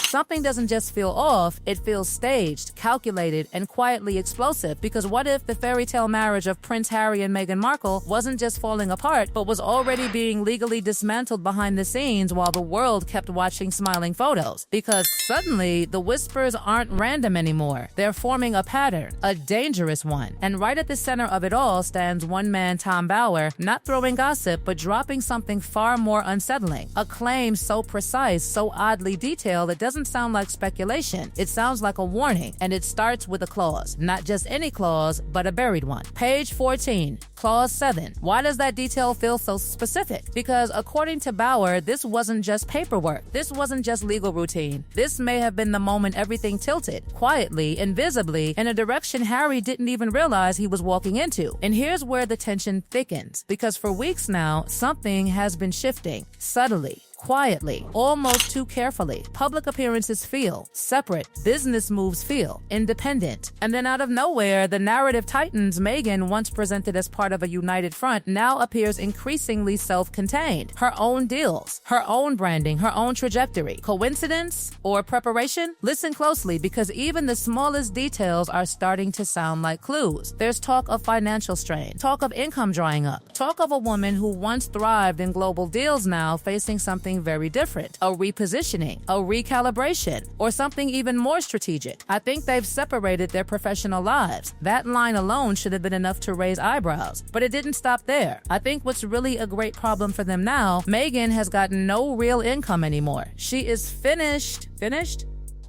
Something doesn't just feel off, it feels staged, calculated, and quietly explosive. Because what if the fairy tale marriage of Prince Harry and Meghan Markle wasn't just falling apart, but was already being legally dismantled behind the scenes while the world kept watching smiling photos? Because suddenly, the whispers aren't random anymore. They're forming a pattern, a dangerous one. And right at the center of it all stands one man, Tom Bower, not throwing gossip, but dropping something far more unsettling. A claim so precise, so oddly detailed, it doesn't sound like speculation. It sounds like a warning, and it starts with a clause. Not just any clause, but a buried one. Page 14, Clause 7. Why does that detail feel so specific? Because according to Bower, this wasn't just paperwork. This wasn't just legal routine. This may have been the moment everything tilted, quietly, invisibly, in a direction Harry didn't even realize he was walking into. And here's where the tension thickens. Because for weeks now, something has been shifting, subtly, quietly, almost too carefully. Public appearances feel separate. Business moves feel independent. And then out of nowhere, the narrative tightens. Meghan, once presented as part of a united front, now appears increasingly self-contained. Her own deals, her own branding, her own trajectory. Coincidence or preparation? Listen closely, because even the smallest details are starting to sound like clues. There's talk of financial strain, talk of income drying up, talk of a woman who once thrived in global deals now facing something very different, a repositioning, a recalibration, or something even more strategic. I think they've separated their professional lives. That line alone should have been enough to raise eyebrows, but it didn't stop there. I think what's really a great problem for them now, Meghan has gotten no real income anymore. She is finished.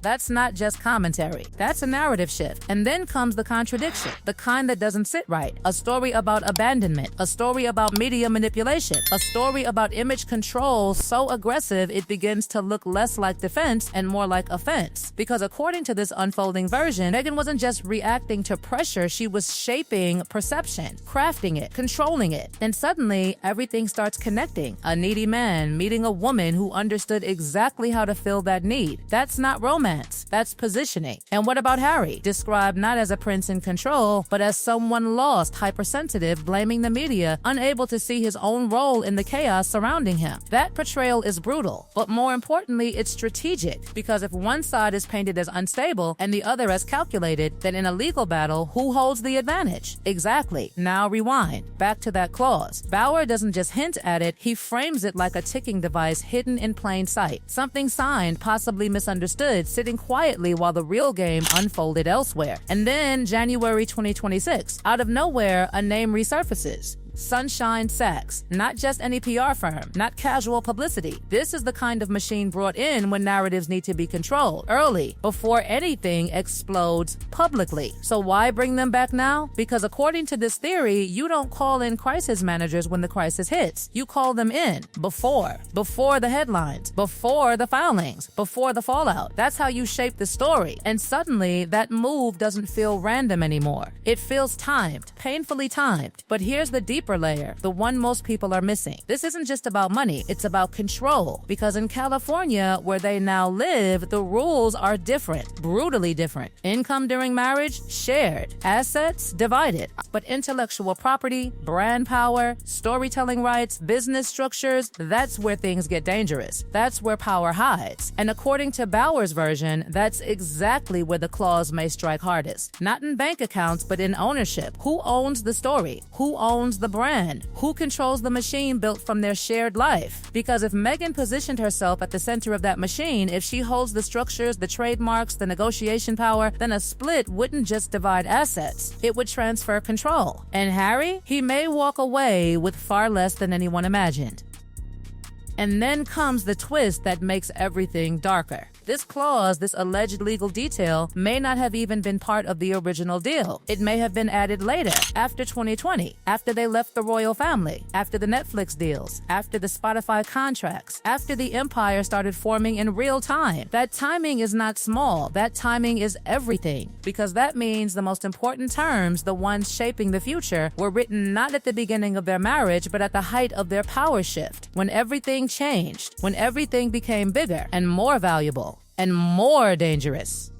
That's not just commentary. That's a narrative shift. And then comes the contradiction, the kind that doesn't sit right. A story about abandonment, a story about media manipulation, a story about image control so aggressive it begins to look less like defense and more like offense. Because according to this unfolding version, Meghan wasn't just reacting to pressure, she was shaping perception, crafting it, controlling it. And suddenly, everything starts connecting. A needy man meeting a woman who understood exactly how to fill that need. That's not romance. That's positioning. And what about Harry? Described not as a prince in control, but as someone lost, hypersensitive, blaming the media, unable to see his own role in the chaos surrounding him. That portrayal is brutal, but more importantly, it's strategic, because if one side is painted as unstable and the other as calculated, then in a legal battle, who holds the advantage? Exactly. Now rewind. Back to that clause. Bower doesn't just hint at it, he frames it like a ticking device hidden in plain sight. Something signed, possibly misunderstood, sitting quietly while the real game unfolded elsewhere. And then January 2026, out of nowhere, a name resurfaces. Sunshine Sachs. Not just any PR firm, not casual publicity. This is the kind of machine brought in when narratives need to be controlled early, before anything explodes publicly. So why bring them back now? Because according to this theory, you don't call in crisis managers when the crisis hits. You call them in before the headlines, before the filings, before the fallout. That's how you shape the story. And suddenly, that move doesn't feel random anymore. It feels timed, painfully timed. But here's the deeper layer, the one most people are missing. This isn't just about money, it's about control. Because in California, where they now live, the rules are different, brutally different. Income during marriage, shared. Assets, divided. But intellectual property, brand power, storytelling rights, business structures, that's where things get dangerous. That's where power hides. And according to Bower's version, that's exactly where the clause may strike hardest. Not in bank accounts, but in ownership. Who owns the story? Who owns the brand? Who controls the machine built from their shared life? Because if Meghan positioned herself at the center of that machine, if she holds the structures, the trademarks, the negotiation power, then a split wouldn't just divide assets. It would transfer control. And Harry? He may walk away with far less than anyone imagined. And then comes the twist that makes everything darker. This clause, this alleged legal detail, may not have even been part of the original deal. It may have been added later, after 2020, after they left the royal family, after the Netflix deals, after the Spotify contracts, after the empire started forming in real time. That timing is not small. That timing is everything, because that means the most important terms, the ones shaping the future, were written not at the beginning of their marriage, but at the height of their power shift, when everything changed, when everything became bigger and more valuable and more dangerous.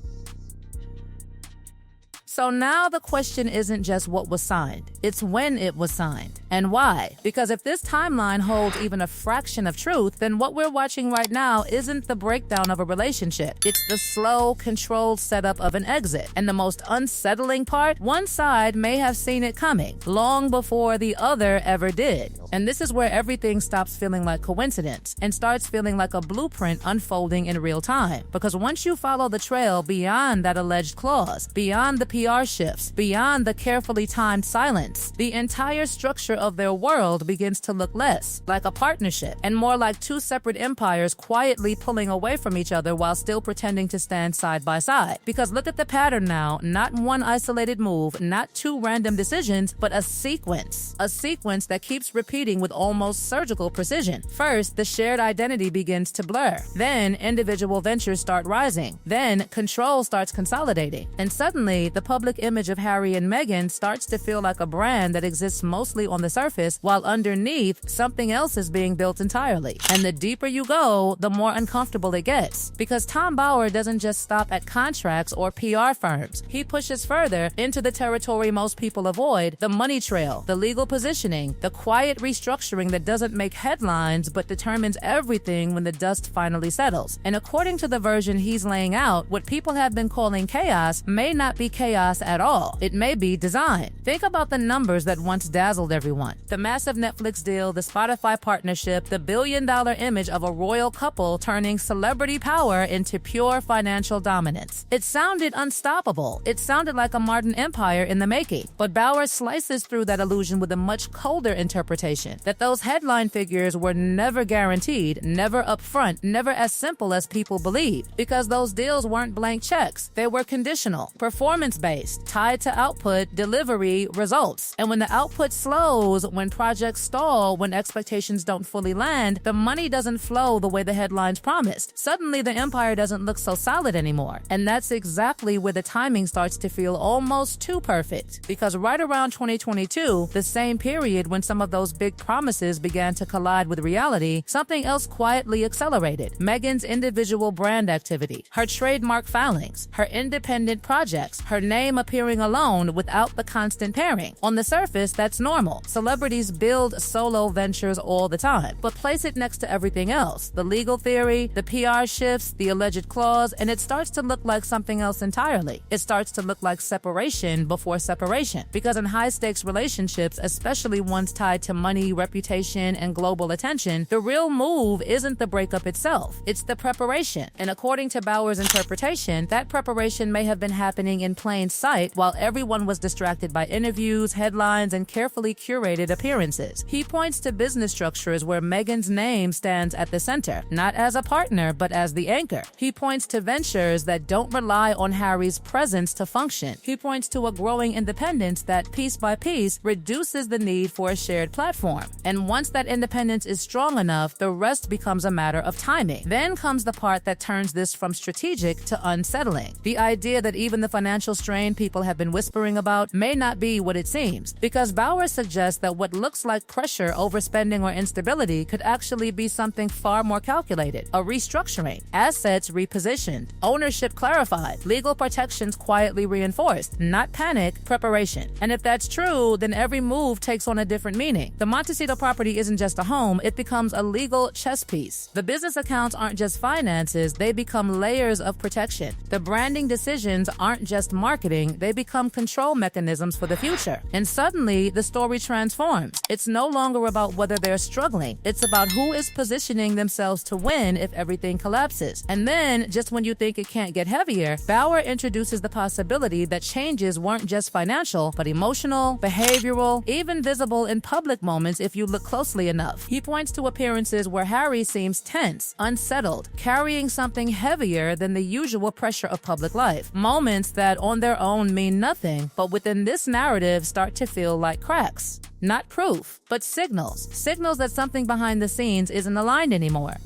So now the question isn't just what was signed, it's when it was signed. And why? Because if this timeline holds even a fraction of truth, then what we're watching right now isn't the breakdown of a relationship. It's the slow, controlled setup of an exit. And the most unsettling part, one side may have seen it coming long before the other ever did. And this is where everything stops feeling like coincidence and starts feeling like a blueprint unfolding in real time. Because once you follow the trail beyond that alleged clause, beyond the PR shifts, beyond the carefully timed silence, the entire structure of their world begins to look less like a partnership and more like two separate empires quietly pulling away from each other while still pretending to stand side by side. Because look at the pattern now, not one isolated move, not two random decisions, but a sequence that keeps repeating with almost surgical precision. First, the shared identity begins to blur. Then, individual ventures start rising. Then, control starts consolidating. And suddenly, the public image of Harry and Meghan starts to feel like a brand that exists mostly on the surface, while underneath, something else is being built entirely. And the deeper you go, the more uncomfortable it gets. Because Tom Bauer doesn't just stop at contracts or PR firms. He pushes further into the territory most people avoid, the money trail, the legal positioning, the quiet restructuring that doesn't make headlines but determines everything when the dust finally settles. And according to the version he's laying out, what people have been calling chaos may not be chaos at all. It may be design. Think about the numbers that once dazzled everyone. The massive Netflix deal, the Spotify partnership, the billion-dollar image of a royal couple turning celebrity power into pure financial dominance. It sounded unstoppable. It sounded like a modern empire in the making. But Bauer slices through that illusion with a much colder interpretation, that those headline figures were never guaranteed, never upfront, never as simple as people believe, because those deals weren't blank checks. They were conditional, performance-based, tied to output, delivery, results. And when the output slows, when projects stall, when expectations don't fully land, the money doesn't flow the way the headlines promised. Suddenly, the empire doesn't look so solid anymore. And that's exactly where the timing starts to feel almost too perfect. Because right around 2022, the same period when some of those big promises began to collide with reality, something else quietly accelerated. Meghan's individual brand activity, her trademark filings, her independent projects, her name appearing alone without the constant pairing. On the surface, that's normal. Celebrities build solo ventures all the time. But place it next to everything else, the legal theory, the PR shifts, the alleged clause, and it starts to look like something else entirely. It starts to look like separation before separation. Because in high-stakes relationships, especially ones tied to money, reputation, and global attention, the real move isn't the breakup itself. It's the preparation. And according to Bauer's interpretation, that preparation may have been happening in plain sight while everyone was distracted by interviews, headlines, and carefully curated appearances. He points to business structures where Meghan's name stands at the center, not as a partner, but as the anchor. He points to ventures that don't rely on Harry's presence to function. He points to a growing independence that, piece by piece, reduces the need for a shared platform. And once that independence is strong enough, the rest becomes a matter of timing. Then comes the part that turns this from strategic to unsettling. The idea that even the financial strain people have been whispering about may not be what it seems. Because Bauer suggests that what looks like pressure, overspending, or instability could actually be something far more calculated. A restructuring, assets repositioned, ownership clarified, legal protections quietly reinforced, not panic, preparation. And if that's true, then every move takes on a different meaning. The Montecito property isn't just a home, it becomes a legal chess piece. The business accounts aren't just finances, they become layers of protection. The branding decisions aren't just marketing, they become control mechanisms for the future. And suddenly, the story transforms. It's no longer about whether they're struggling, it's about who is positioning themselves to win if everything collapses. And then, just when you think it can't get heavier, Bauer introduces the possibility that changes weren't just financial, but emotional, behavioral, even visible in public moments if you look closely enough. He points to appearances where Harry seems tense, unsettled, carrying something heavier than the usual pressure of public life. Moments that on their own mean nothing, but within this narrative start to feel like cracks. Not proof, but signals. Signals that something behind the scenes isn't aligned anymore.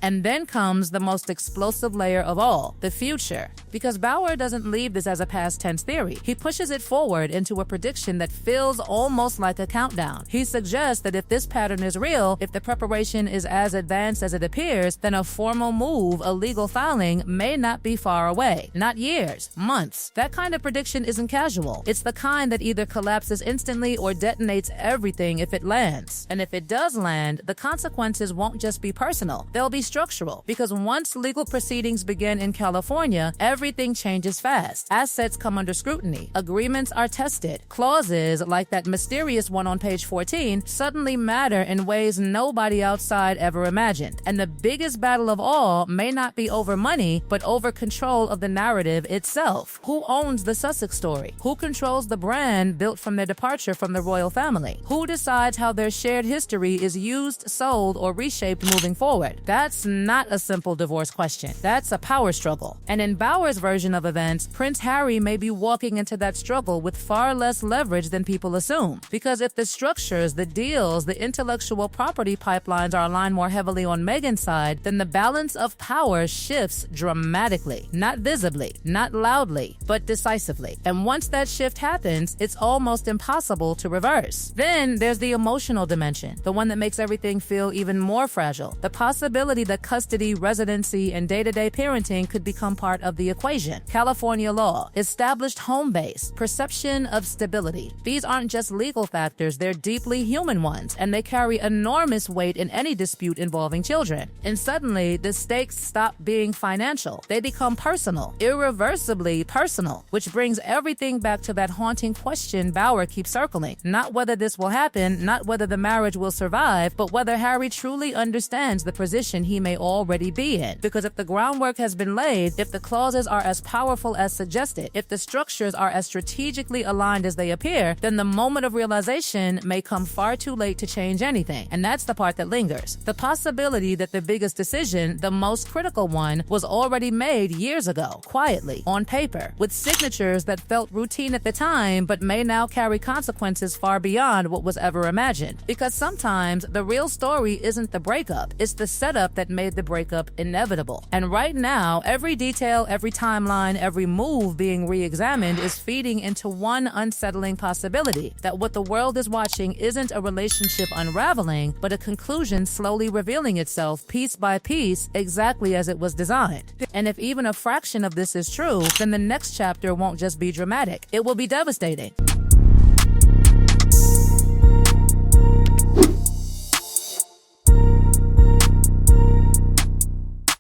And then comes the most explosive layer of all, the future. Because Bauer doesn't leave this as a past tense theory. He pushes it forward into a prediction that feels almost like a countdown. He suggests that if this pattern is real, if the preparation is as advanced as it appears, then a formal move, a legal filing, may not be far away. Not years, months. That kind of prediction isn't casual. It's the kind that either collapses instantly or detonates everything if it lands. And if it does land, the consequences won't just be personal. They'll be structural. Because once legal proceedings begin in California, everything changes fast. Assets come under scrutiny. Agreements are tested. Clauses, like that mysterious one on page 14, suddenly matter in ways nobody outside ever imagined. And the biggest battle of all may not be over money, but over control of the narrative itself. Who owns the Sussex story? Who controls the brand built from their departure from the royal family? Who decides how their shared history is used, sold, or reshaped moving forward? That's not a simple divorce question. That's a power struggle. And in Bauer's version of events, Prince Harry may be walking into that struggle with far less leverage than people assume. Because if the structures, the deals, the intellectual property pipelines are aligned more heavily on Meghan's side, then the balance of power shifts dramatically. Not visibly, not loudly, but decisively. And once that shift happens, it's almost impossible to reverse. Then there's the emotional dimension, the one that makes everything feel even more fragile. The possibility that custody, residency, and day-to-day parenting could become part of the equation. California law, established home base, perception of stability. These aren't just legal factors, they're deeply human ones, and they carry enormous weight in any dispute involving children. And suddenly, the stakes stop being financial. They become personal, irreversibly personal, which brings everything back to that haunting question Bauer keeps circling. Not whether this will happen, not whether the marriage will survive, but whether Harry truly understands the position he may already be in. Because if the groundwork has been laid, if the clauses are as powerful as suggested, if the structures are as strategically aligned as they appear, then the moment of realization may come far too late to change anything. And that's the part that lingers. The possibility that the biggest decision, the most critical one, was already made years ago, quietly, on paper, with signatures that felt routine at the time, but may now carry consequences far beyond what was ever imagined. Because sometimes the real story isn't the breakup, it's the setup that made the breakup inevitable. And right now, every detail, every timeline, every move being re-examined is feeding into one unsettling possibility, that what the world is watching isn't a relationship unraveling, but a conclusion slowly revealing itself piece by piece exactly as it was designed. And if even a fraction of this is true, then the next chapter won't just be dramatic, it will be devastating.